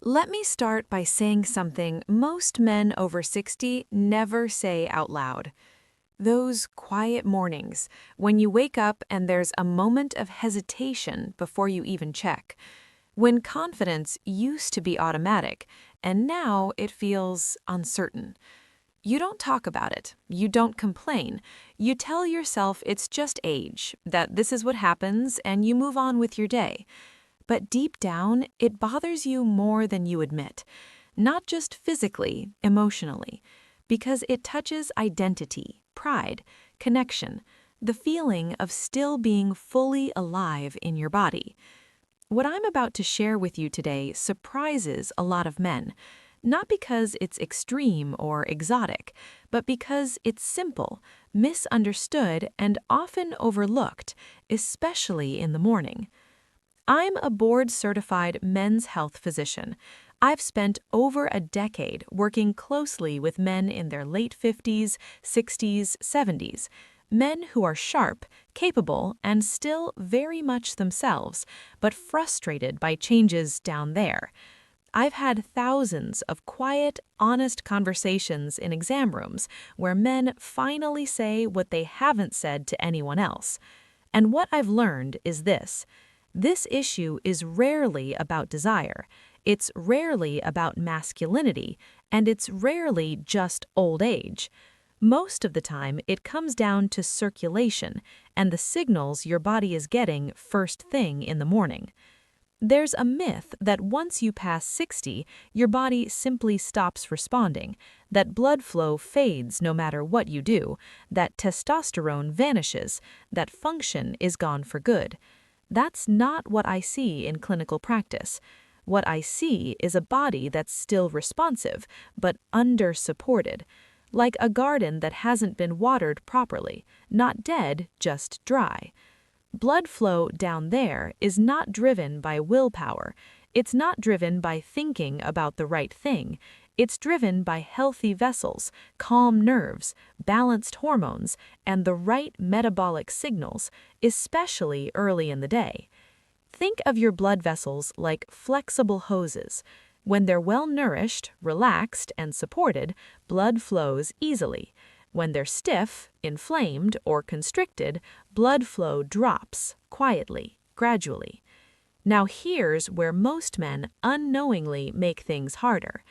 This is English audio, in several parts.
Let me start by saying something most men over 60 never say out loud. Those quiet mornings, when you wake up and there's a moment of hesitation before you even check. When confidence used to be automatic, and now it feels uncertain. You don't talk about it. You don't complain. You tell yourself it's just age, that this is what happens, and you move on with your day. But deep down, it bothers you more than you admit. Not just physically, emotionally. Because it touches identity, pride, connection, the feeling of still being fully alive in your body. What I'm about to share with you today surprises a lot of men. Not because it's extreme or exotic, but because it's simple, misunderstood, and often overlooked, especially in the morning. I'm a board-certified men's health physician. I've spent over a decade working closely with men in their late 50s, 60s, 70s, men who are sharp, capable, and still very much themselves, but frustrated by changes down there. I've had thousands of quiet, honest conversations in exam rooms where men finally say what they haven't said to anyone else. And what I've learned is this. This issue is rarely about desire, it's rarely about masculinity, and it's rarely just old age. Most of the time, it comes down to circulation and the signals your body is getting first thing in the morning. There's a myth that once you pass 60, your body simply stops responding, that blood flow fades no matter what you do, that testosterone vanishes, that function is gone for good. That's not what I see in clinical practice. What I see is a body that's still responsive, but under-supported, like a garden that hasn't been watered properly, not dead, just dry. Blood flow down there is not driven by willpower. It's not driven by thinking about the right thing. It's driven by healthy vessels, calm nerves, balanced hormones, and the right metabolic signals, especially early in the day. Think of your blood vessels like flexible hoses. When they're well nourished, relaxed, and supported, blood flows easily. When they're stiff, inflamed, or constricted, blood flow drops, quietly, gradually. Now here's where most men unknowingly make things harder.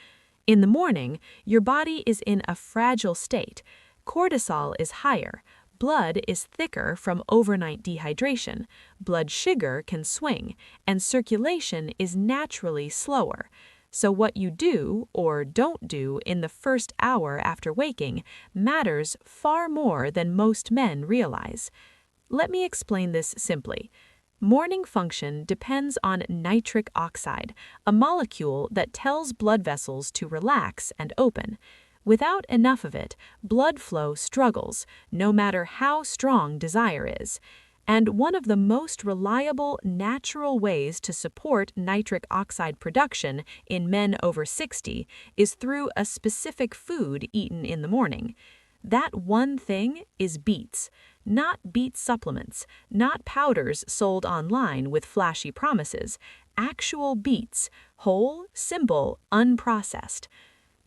In the morning, your body is in a fragile state. Cortisol is higher, blood is thicker from overnight dehydration, blood sugar can swing, and circulation is naturally slower. So what you do or don't do in the first hour after waking matters far more than most men realize. Let me explain this simply. Morning function depends on nitric oxide, a molecule that tells blood vessels to relax and open. Without enough of it, blood flow struggles, no matter how strong desire is. And one of the most reliable natural ways to support nitric oxide production in men over 60 is through a specific food eaten in the morning. That one thing is beets. Not beet supplements, not powders sold online with flashy promises, actual beets, whole, simple, unprocessed.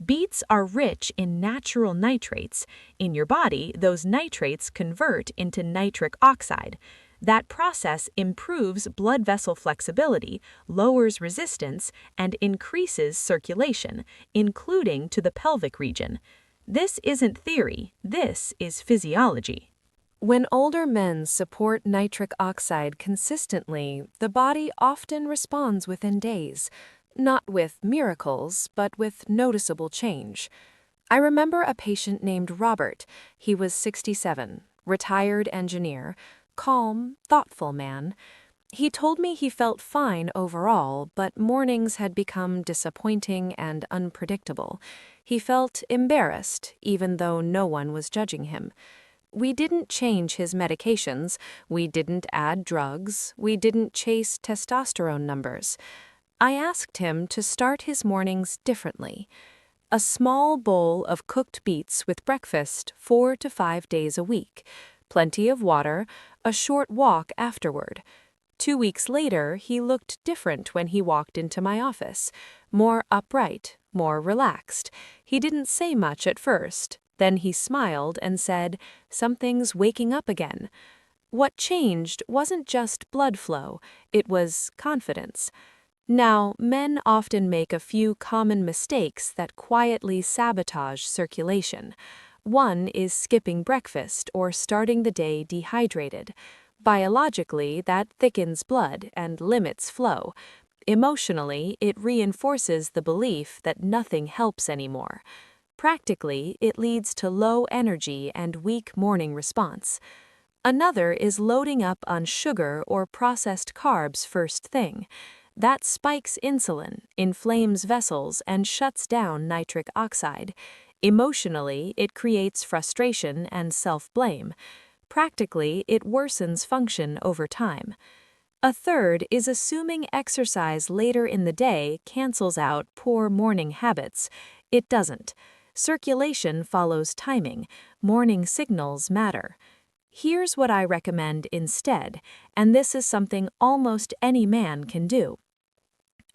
Beets are rich in natural nitrates. In your body, those nitrates convert into nitric oxide. That process improves blood vessel flexibility, lowers resistance, and increases circulation, including to the pelvic region. This isn't theory, this is physiology. When older men support nitric oxide consistently, the body often responds within days, not with miracles, but with noticeable change. I remember a patient named Robert. He was 67, retired engineer, calm, thoughtful man. He told me he felt fine overall, but mornings had become disappointing and unpredictable. He felt embarrassed, even though no one was judging him. We didn't change his medications, we didn't add drugs, we didn't chase testosterone numbers. I asked him to start his mornings differently. A small bowl of cooked beets with breakfast 4 to 5 days a week, plenty of water, a short walk afterward. 2 weeks later, he looked different when he walked into my office. More upright, more relaxed. He didn't say much at first. Then he smiled and said, "Something's waking up again." What changed wasn't just blood flow, it was confidence. Now, men often make a few common mistakes that quietly sabotage circulation. One is skipping breakfast or starting the day dehydrated. Biologically, that thickens blood and limits flow. Emotionally, it reinforces the belief that nothing helps anymore. Practically, it leads to low energy and weak morning response. Another is loading up on sugar or processed carbs first thing. That spikes insulin, inflames vessels, and shuts down nitric oxide. Emotionally, it creates frustration and self-blame. Practically, it worsens function over time. A third is assuming exercise later in the day cancels out poor morning habits. It doesn't. Circulation follows timing. Morning signals matter. Here's what I recommend instead, and this is something almost any man can do.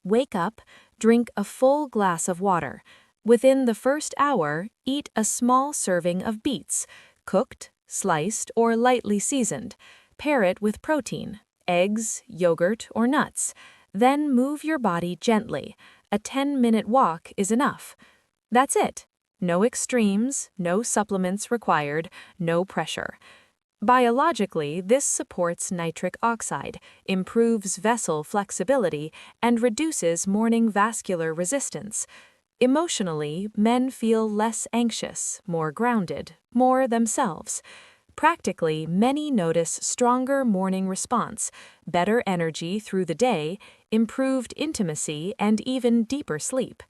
Wake up, drink a full glass of water. Within the first hour, eat a small serving of beets, cooked, sliced, or lightly seasoned. Pair it with protein, eggs, yogurt, or nuts. Then move your body gently. A 10-minute walk is enough. That's it. No extremes, no supplements required, no pressure. Biologically, this supports nitric oxide, improves vessel flexibility, and reduces morning vascular resistance. Emotionally, men feel less anxious, more grounded, more themselves. Practically, many notice stronger morning response, better energy through the day, improved intimacy, and even deeper sleep.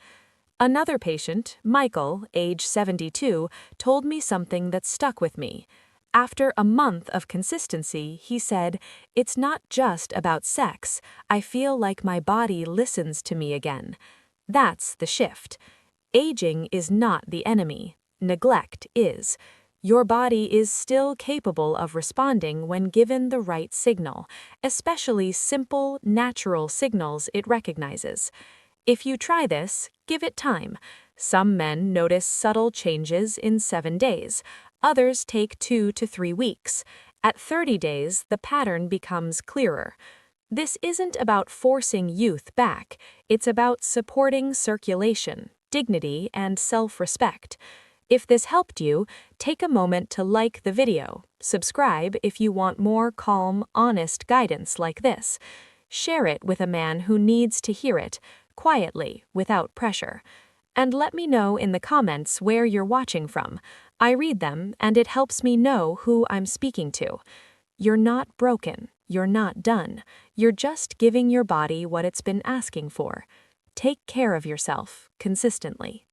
Another patient, Michael, age 72, told me something that stuck with me. After a month of consistency, he said, "It's not just about sex. I feel like my body listens to me again." That's the shift. Aging is not the enemy. Neglect is. Your body is still capable of responding when given the right signal, especially simple, natural signals it recognizes. If you try this, give it time. Some men notice subtle changes in 7 days. Others take 2 to 3 weeks. At 30 days, the pattern becomes clearer. This isn't about forcing youth back. It's about supporting circulation, dignity, and self-respect. If this helped you, take a moment to like the video, subscribe if you want more calm, honest guidance like this. Share it with a man who needs to hear it, quietly, without pressure. And let me know in the comments where you're watching from. I read them, and it helps me know who I'm speaking to. You're not broken. You're not done. You're just giving your body what it's been asking for. Take care of yourself consistently.